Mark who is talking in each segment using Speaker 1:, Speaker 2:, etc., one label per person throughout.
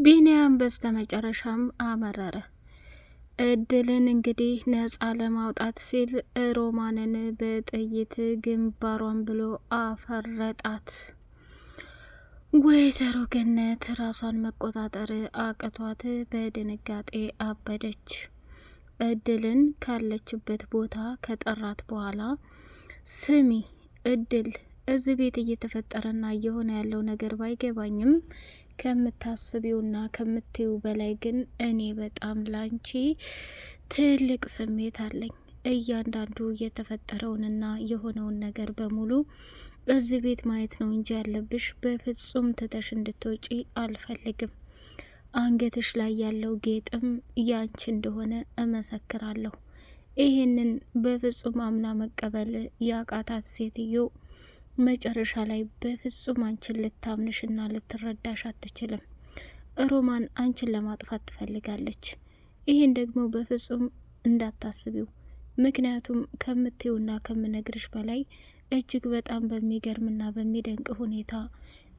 Speaker 1: ቢኒያም በስተመጨረሻም አመረረ። እድልን እንግዲህ ነጻ ለማውጣት ሲል ሮማንን በጥይት ግንባሯን ብሎ አፈረጣት። ወይዘሮ ገነት ራሷን መቆጣጠር አቅቷት በድንጋጤ አበደች። እድልን ካለችበት ቦታ ከጠራት በኋላ ስሚ እድል፣ እዚህ ቤት እየተፈጠረና እየሆነ ያለው ነገር ባይገባኝም ከምታስቢውና ከምትዩ በላይ ግን እኔ በጣም ላንቺ ትልቅ ስሜት አለኝ። እያንዳንዱ የተፈጠረውንና የሆነውን ነገር በሙሉ እዚህ ቤት ማየት ነው እንጂ ያለብሽ በፍጹም ትተሽ እንድትወጪ አልፈልግም። አንገትሽ ላይ ያለው ጌጥም ያንቺ እንደሆነ እመሰክራለሁ። ይህንን በፍጹም አምና መቀበል ያቃታት ሴትዮ መጨረሻ ላይ በፍጹም አንቺን ልታምንሽና ልትረዳሽ አትችልም። ሮማን አንቺን ለማጥፋት ትፈልጋለች። ይህን ደግሞ በፍጹም እንዳታስቢው። ምክንያቱም ከምትዩና ከምነግርሽ በላይ እጅግ በጣም በሚገርምና በሚደንቅ ሁኔታ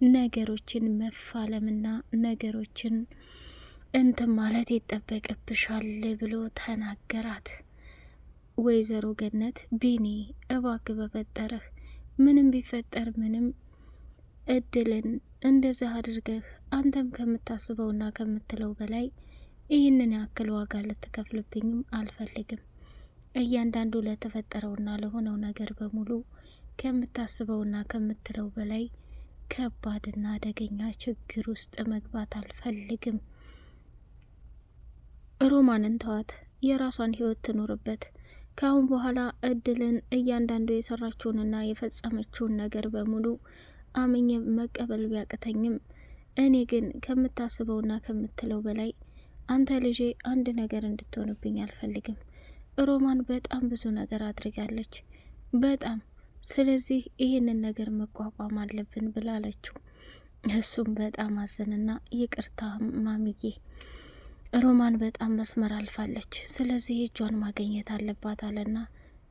Speaker 1: ነገሮችን መፋለምና ነገሮችን እንትን ማለት ይጠበቅብሻል ብሎ ተናገራት። ወይዘሮ ገነት ቢኒ እባክህ በፈጠረህ ምንም ቢፈጠር ምንም እድልን እንደዚህ አድርገህ አንተም ከምታስበውና ከምትለው በላይ ይህንን ያክል ዋጋ ልትከፍልብኝም አልፈልግም። እያንዳንዱ ለተፈጠረውና ለሆነው ነገር በሙሉ ከምታስበውና ከምትለው በላይ ከባድና አደገኛ ችግር ውስጥ መግባት አልፈልግም። ሮማንን ተዋት፣ የራሷን ህይወት ትኖርበት። ካሁን በኋላ እድልን እያንዳንዱ የሰራችውንና የፈጸመችውን ነገር በሙሉ አምኜ መቀበል ቢያቅተኝም እኔ ግን ከምታስበውና ከምትለው በላይ አንተ ልጄ አንድ ነገር እንድትሆንብኝ አልፈልግም። ሮማን በጣም ብዙ ነገር አድርጋለች፣ በጣም ስለዚህ ይህንን ነገር መቋቋም አለብን ብላለችው። እሱም በጣም አዘንና ይቅርታ ማሚዬ፣ ሮማን በጣም መስመር አልፋለች፣ ስለዚህ እጇን ማግኘት አለባት አለና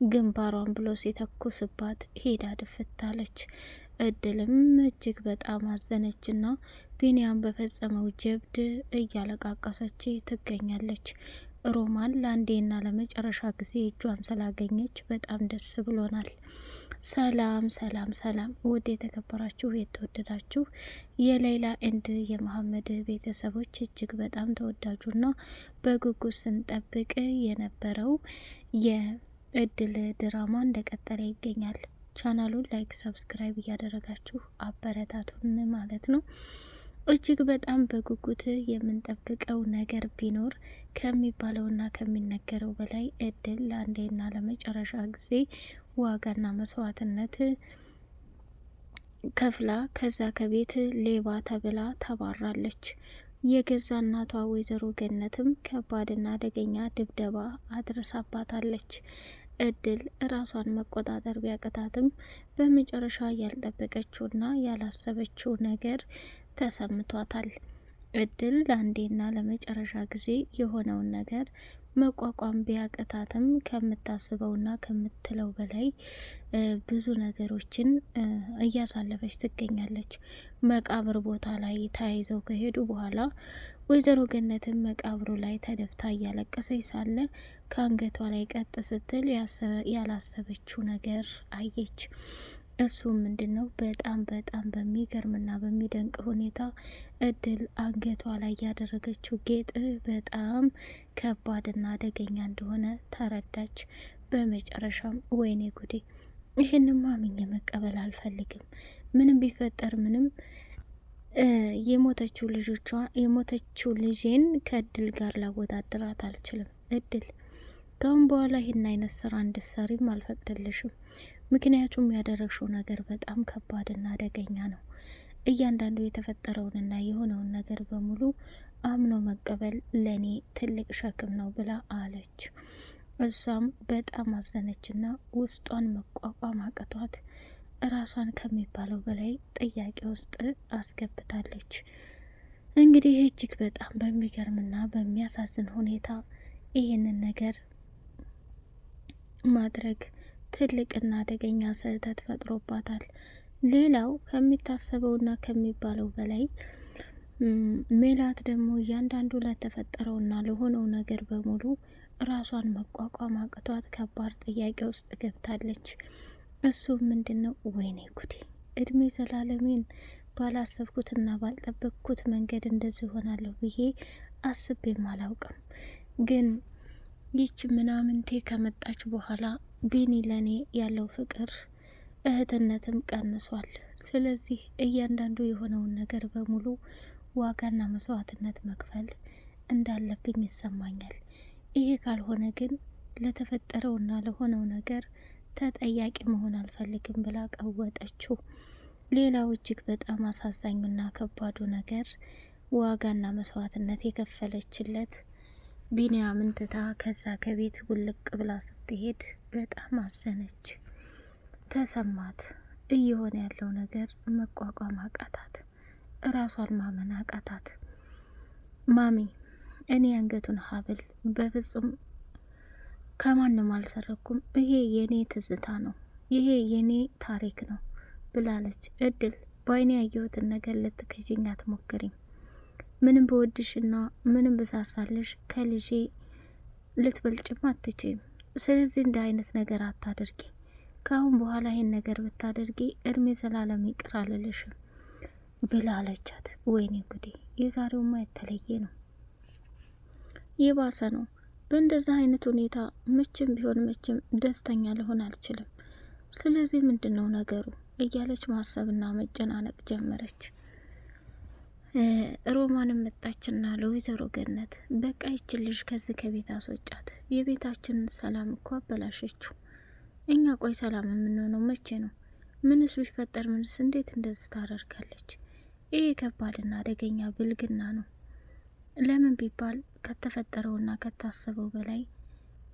Speaker 1: ግንባሯን ብሎ ሲተኩስባት ሄዳ ድፍታለች። እድልም እጅግ በጣም አዘነችና ቢኒያም በፈጸመው ጀብድ እያለቃቀሰች ትገኛለች። ሮማን ለአንዴና ለመጨረሻ ጊዜ እጇን ስላገኘች በጣም ደስ ብሎናል። ሰላም ሰላም ሰላም! ውድ የተከበራችሁ የተወደዳችሁ የሌላ ኤንድ የመሐመድ ቤተሰቦች እጅግ በጣም ተወዳጁና በጉጉት ስንጠብቅ የነበረው የእድል ድራማ እንደቀጠለ ይገኛል። ቻናሉን ላይክ፣ ሰብስክራይብ እያደረጋችሁ አበረታቱን ማለት ነው። እጅግ በጣም በጉጉት የምንጠብቀው ነገር ቢኖር ከሚባለውና ከሚነገረው በላይ እድል ለአንዴና ለመጨረሻ ጊዜ ዋጋና መስዋዕትነት ከፍላ ከዛ ከቤት ሌባ ተብላ ተባራለች። የገዛ እናቷ ወይዘሮ ገነትም ከባድና አደገኛ ድብደባ አድርሳባታለች። እድል ራሷን መቆጣጠር ቢያቅታትም በመጨረሻ ያልጠበቀችውና ያላሰበችው ነገር ተሰምቷታል። እድል ለአንዴና ለመጨረሻ ጊዜ የሆነውን ነገር መቋቋም ቢያቅታትም ከምታስበውና ከምትለው በላይ ብዙ ነገሮችን እያሳለፈች ትገኛለች። መቃብር ቦታ ላይ ተያይዘው ከሄዱ በኋላ ወይዘሮ ገነትም መቃብሩ ላይ ተደፍታ እያለቀሰች ሳለ ከአንገቷ ላይ ቀጥ ስትል ያላሰበችው ነገር አየች። እሱም ምንድነው? በጣም በጣም በሚገርምና በሚደንቅ ሁኔታ እድል አንገቷ ላይ ያደረገችው ጌጥ በጣም ከባድና አደገኛ እንደሆነ ተረዳች። በመጨረሻም ወይኔ ጉዴ፣ ይህንን ማምኜ መቀበል አልፈልግም። ምንም ቢፈጠር ምንም የሞተችው ልጄን ከእድል ጋር ላወዳድራት አልችልም። እድል ካሁን በኋላ ይህን አይነት ስራ እንድትሰሪም አልፈቅድልሽም። ምክንያቱም ያደረግሽው ነገር በጣም ከባድና አደገኛ ነው። እያንዳንዱ የተፈጠረውንና የሆነውን ነገር በሙሉ አምኖ መቀበል ለኔ ትልቅ ሸክም ነው ብላ አለች። እሷም በጣም አዘነችና ውስጧን መቋቋም አቅቷት ራሷን ከሚባለው በላይ ጥያቄ ውስጥ አስገብታለች። እንግዲህ እጅግ በጣም በሚገርምና በሚያሳዝን ሁኔታ ይህንን ነገር ማድረግ ትልቅና አደገኛ ስህተት ፈጥሮባታል። ሌላው ከሚታሰበውና ከሚባለው በላይ ሜላት ደግሞ እያንዳንዱ ለተፈጠረውና ለሆነው ነገር በሙሉ ራሷን መቋቋም አቅቷት ከባድ ጥያቄ ውስጥ ገብታለች። እሱ ምንድን ነው? ወይኔ ጉዴ! እድሜ ዘላለሜን ባላሰብኩትና ባልጠበቅኩት መንገድ እንደዚህ ሆናለሁ ብዬ አስቤም አላውቅም። ግን ይች ምናምንቴ ከመጣች በኋላ ቢኒ ለኔ ያለው ፍቅር እህትነትም ቀንሷል። ስለዚህ እያንዳንዱ የሆነውን ነገር በሙሉ ዋጋና መስዋዕትነት መክፈል እንዳለብኝ ይሰማኛል። ይሄ ካልሆነ ግን ለተፈጠረውና ለሆነው ነገር ተጠያቂ መሆን አልፈልግም ብላ ቀወጠችው። ሌላው እጅግ በጣም አሳዛኙና ከባዱ ነገር ዋጋና መስዋዕትነት የከፈለችለት ቢንያምን ትታ ከዛ ከቤት ውልቅ ብላ ስትሄድ በጣም አዘነች፣ ተሰማት። እየሆነ ያለው ነገር መቋቋም አቃታት፣ እራሷን ማመን አቃታት። ማሚ እኔ አንገቱን ሀብል በፍጹም ከማንም አልሰረኩም፣ ይሄ የኔ ትዝታ ነው፣ ይሄ የኔ ታሪክ ነው ብላለች። እድል በአይኔ ያየሁትን ነገር ልትክዥኝ አትሞክሪኝ። ምንም በወድሽና ምንም ብሳሳልሽ ከልጄ ልትበልጭም አትችይም። ስለዚህ እንደ አይነት ነገር አታድርጊ። ከአሁን በኋላ ይሄን ነገር ብታደርጊ እድሜ ዘላለም ይቅር አልልሽም ብላለቻት። ወይኔ ጉዴ! የዛሬውማ የተለየ ነው፣ የባሰ ነው። በእንደዚህ አይነት ሁኔታ መቼም ቢሆን መቼም ደስተኛ ልሆን አልችልም። ስለዚህ ምንድን ነው ነገሩ እያለች ማሰብና መጨናነቅ ጀመረች። ሮማንም መጣችና ለወይዘሮ ገነት በቃ ይችን ልጅ ከዚህ ከቤት አስወጫት፣ የቤታችንን ሰላም እኮ አበላሸችው። እኛ ቆይ ሰላም የምንሆነው መቼ ነው? ምንስ ቢፈጠር ምንስ እንዴት እንደዚህ ታደርጋለች? ይሄ ከባድና አደገኛ ብልግና ነው። ለምን ቢባል ከተፈጠረውና ከታሰበው በላይ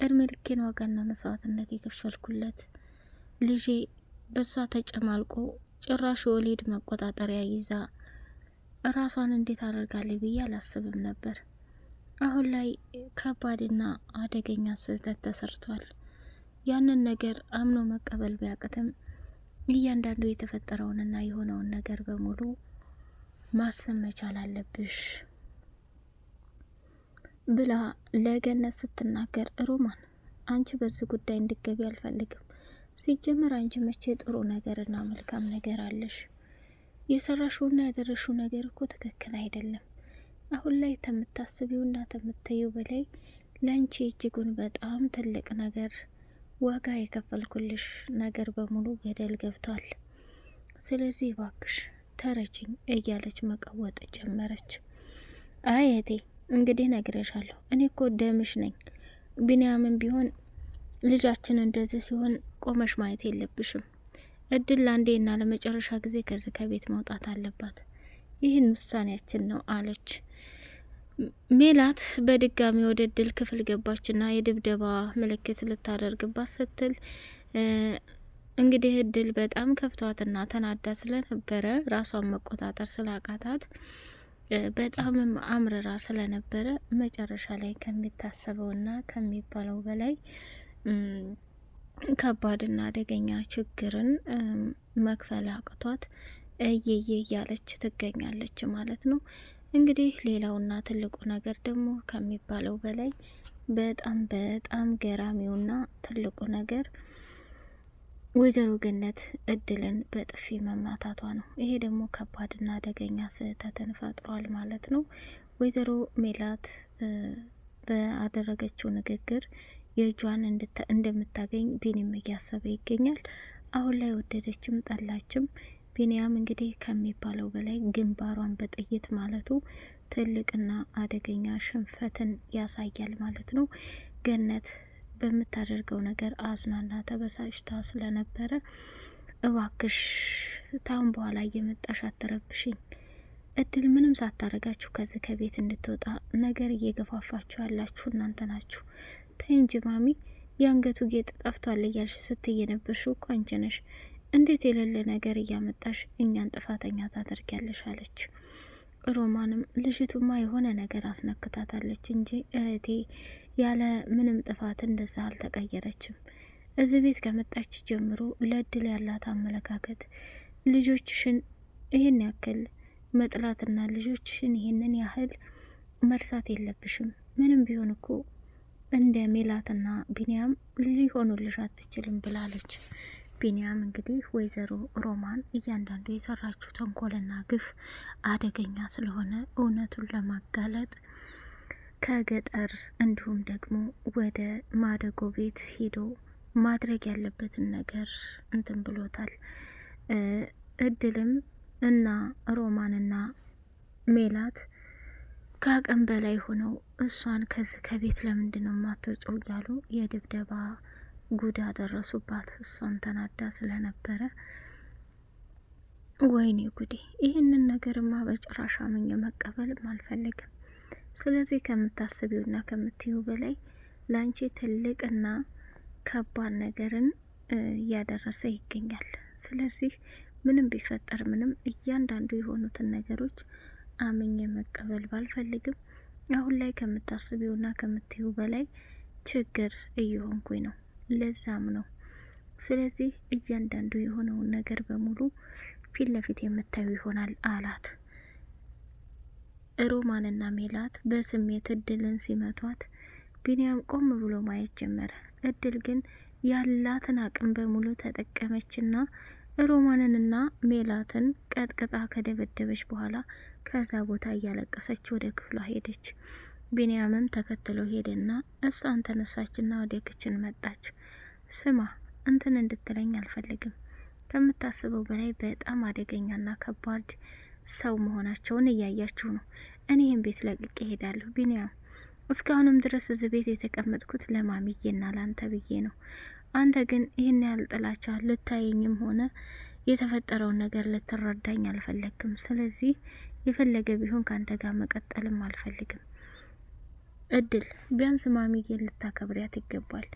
Speaker 1: እድሜ ልኬን ዋጋና መስዋዕትነት የከፈልኩለት ልጄ በሷ ተጨማልቆ ጭራሽ ወሊድ መቆጣጠሪያ ይዛ ራሷን እንዴት አደርጋለች ብዬ አላስብም ነበር። አሁን ላይ ከባድና አደገኛ ስህተት ተሰርቷል። ያንን ነገር አምኖ መቀበል ቢያቅትም እያንዳንዱ የተፈጠረውንና የሆነውን ነገር በሙሉ ማሰብ መቻል አለብሽ ብላ ለገነት ስትናገር፣ ሮማን አንቺ በዚህ ጉዳይ እንድገቢ አልፈልግም። ሲጀመር አንቺ መቼ ጥሩ ነገርና መልካም ነገር አለሽ? የሰራሽውና ያደረሽው ነገር እኮ ትክክል አይደለም። አሁን ላይ ከምታስቢውና ከምታዩ በላይ ለአንቺ እጅጉን በጣም ትልቅ ነገር ዋጋ የከፈልኩልሽ ነገር በሙሉ ገደል ገብቷል። ስለዚህ ባክሽ ተረጅኝ እያለች መቀወጥ ጀመረች። አይ እህቴ እንግዲህ ነግሬሻለሁ፣ እኔ እኮ ደምሽ ነኝ። ቢንያምን ቢሆን ልጃችን እንደዚህ ሲሆን ቆመሽ ማየት የለብሽም። እድል ለአንዴና ለመጨረሻ ጊዜ ከዚህ ከቤት መውጣት አለባት። ይህን ውሳኔያችን ነው አለች። ሜላት በድጋሚ ወደ እድል ክፍል ገባችና የድብደባ ምልክት ልታደርግባት ስትል እንግዲህ እድል በጣም ከፍቷትና ተናዳ ስለነበረ ራሷን መቆጣጠር ስላቃታት በጣምም አምርራ ስለነበረ መጨረሻ ላይ ከሚታሰበውና ከሚባለው በላይ ከባድና አደገኛ ችግርን መክፈል አቅቷት እየየ እያለች ትገኛለች ማለት ነው። እንግዲህ ሌላውና ትልቁ ነገር ደግሞ ከሚባለው በላይ በጣም በጣም ገራሚውና ትልቁ ነገር ወይዘሮ ገነት እድልን በጥፊ መማታቷ ነው። ይሄ ደግሞ ከባድና አደገኛ ስህተትን ፈጥሯል ማለት ነው። ወይዘሮ ሜላት በአደረገችው ንግግር የእጇን እንደምታገኝ ቢኒም እያሰበ ይገኛል። አሁን ላይ ወደደችም ጠላችም ቢኒያም እንግዲህ ከሚባለው በላይ ግንባሯን በጥይት ማለቱ ትልቅና አደገኛ ሽንፈትን ያሳያል ማለት ነው። ገነት በምታደርገው ነገር አዝናና ተበሳጭታ ስለነበረ እባክሽ ታሁን በኋላ እየመጣሽ አትረብሽኝ፣ እድል ምንም ሳታረጋችሁ ከዚህ ከቤት እንድትወጣ ነገር እየገፋፋችሁ ያላችሁ እናንተ ናችሁ። ተይ እንጂ ማሚ፣ የአንገቱ ጌጥ ጠፍቷል እያልሽ ስትይ የነበርሽው እኮ አንቺ ነሽ። እንዴት የሌለ ነገር እያመጣሽ እኛን ጥፋተኛ ታደርጊያለሽ አለች። ሮማንም ልጅቱማ የሆነ ነገር አስነክታታለች እንጂ እህቴ ያለ ምንም ጥፋት እንደዛ አልተቀየረችም። እዚህ ቤት ከመጣች ጀምሮ ለእድል ያላት አመለካከት ልጆችሽን ይህን ያክል መጥላትና ልጆችሽን ይህንን ያህል መርሳት የለብሽም። ምንም ቢሆን እኮ እንደ ሜላትና ቢኒያም ሊሆኑልሽ አትችልም ብላለች። ቢኒያም እንግዲህ ወይዘሮ ሮማን እያንዳንዱ የሰራችው ተንኮልና ግፍ አደገኛ ስለሆነ እውነቱን ለማጋለጥ ከገጠር እንዲሁም ደግሞ ወደ ማደጎ ቤት ሄዶ ማድረግ ያለበትን ነገር እንትን ብሎታል። እድልም እና ሮማንና ሜላት ከአቅም በላይ ሆነው እሷን ከዚህ ከቤት ለምንድን ነው የማትወጪው እያሉ የድብደባ ጉዳ ደረሱባት። እሷም ተናዳ ስለነበረ ወይኔ ጉዴ፣ ይህንን ነገርማ በጭራሽ አምኜ መቀበልም አልፈልግም። ስለዚህ ከምታስቢውና ከምትዩ በላይ ላንቺ ትልቅና ከባድ ነገርን እያደረሰ ይገኛል። ስለዚህ ምንም ቢፈጠር ምንም እያንዳንዱ የሆኑትን ነገሮች አምኜ መቀበል ባልፈልግም አሁን ላይ ከምታስቢውና ከምትዩ በላይ ችግር እየሆንኩኝ ነው። ለዛም ነው። ስለዚህ እያንዳንዱ የሆነውን ነገር በሙሉ ፊት ለፊት የምታዩ ይሆናል አላት። ሮማንና ሜላት በስሜት እድልን ሲመቷት ቢኒያም ቆም ብሎ ማየት ጀመረ። እድል ግን ያላትን አቅም በሙሉ ተጠቀመችና ሮማንንና ሜላትን ቀጥቅጣ ከደበደበች በኋላ ከዛ ቦታ እያለቀሰች ወደ ክፍሏ ሄደች። ቢኒያምም ተከትሎ ሄደና እሷን ተነሳችና ወደ ክችን መጣች። ስማ እንትን እንድትለኝ አልፈልግም። ከምታስበው በላይ በጣም አደገኛና ከባድ ሰው መሆናቸውን እያያችሁ ነው። እኔ ይህን ቤት ለቅቄ እሄዳለሁ። ቢኒያም እስካሁንም ድረስ እዚህ ቤት የተቀመጥኩት ለማሚዬና ላንተ ብዬ ነው። አንተ ግን ይህን ያህል ጥላቻ ልታየኝም ሆነ የተፈጠረውን ነገር ልትረዳኝ አልፈለግም። ስለዚህ የፈለገ ቢሆን ካንተ ጋር መቀጠልም አልፈልግም። እድል ቢያንስ ማሚዬ ልታከብሪያት ይገባል።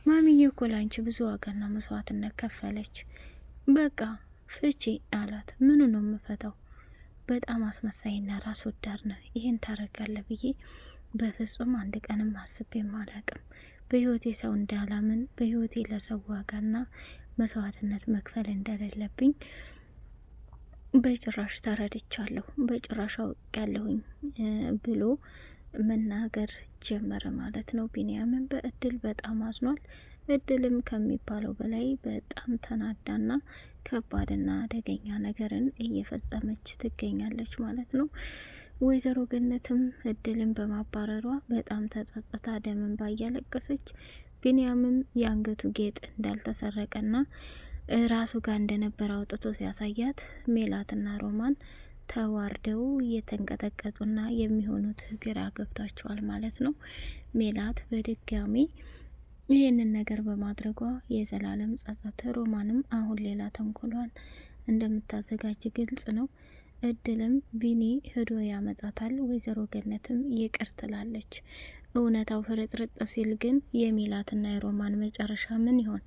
Speaker 1: ማሚዬ እኮ ላንቺ ብዙ ዋጋና መስዋዕትነት ከፈለች። በቃ ፍቺ አላት። ምኑ ነው የምፈታው? በጣም አስመሳይና ራስ ወዳድ ነው። ይህን ታረጋለህ ብዬ በፍጹም አንድ ቀንም አስቤም አላቅም። በህይወቴ ሰው እንዳላምን በህይወቴ ለሰው ዋጋና መስዋዕትነት መክፈል እንደሌለብኝ በጭራሽ ተረድቻለሁ፣ በጭራሽ አውቄያለሁኝ ብሎ መናገር ጀመረ ማለት ነው። ቢኒያምን በእድል በጣም አዝኗል። እድልም ከሚባለው በላይ በጣም ተናዳና ከባድና አደገኛ ነገርን እየፈጸመች ትገኛለች ማለት ነው። ወይዘሮ ገነትም እድልን በማባረሯ በጣም ተጸጽታ ደምን ባያለቀሰች፣ ቢኒያምም የአንገቱ ጌጥ እንዳልተሰረቀና ራሱ ጋር እንደነበረ አውጥቶ ሲያሳያት ሜላትና ሮማን ተዋርደው እየተንቀጠቀጡና የሚሆኑት ግራ ገብቷቸዋል ማለት ነው። ሜላት በድጋሚ ይህንን ነገር በማድረጓ የዘላለም ጸጸት፣ ሮማንም አሁን ሌላ ተንኮሏን እንደምታዘጋጅ ግልጽ ነው። እድልም ቢኒ ሄዶ ያመጣታል። ወይዘሮ ገነትም ይቅር ትላለች። እውነታው ፍርጥርጥ ሲል ግን የሜላትና የሮማን መጨረሻ ምን ይሆን?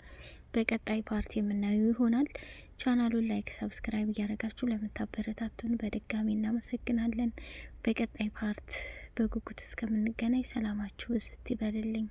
Speaker 1: በቀጣይ ፓርቲ የምናየው ይሆናል። ቻናሉን ላይክ፣ ሰብስክራይብ እያደረጋችሁ ለምታበረታቱን በድጋሚ እናመሰግናለን። በቀጣይ ፓርት በጉጉት እስከምንገናኝ ሰላማችሁ ብዝት ይበልልኝ።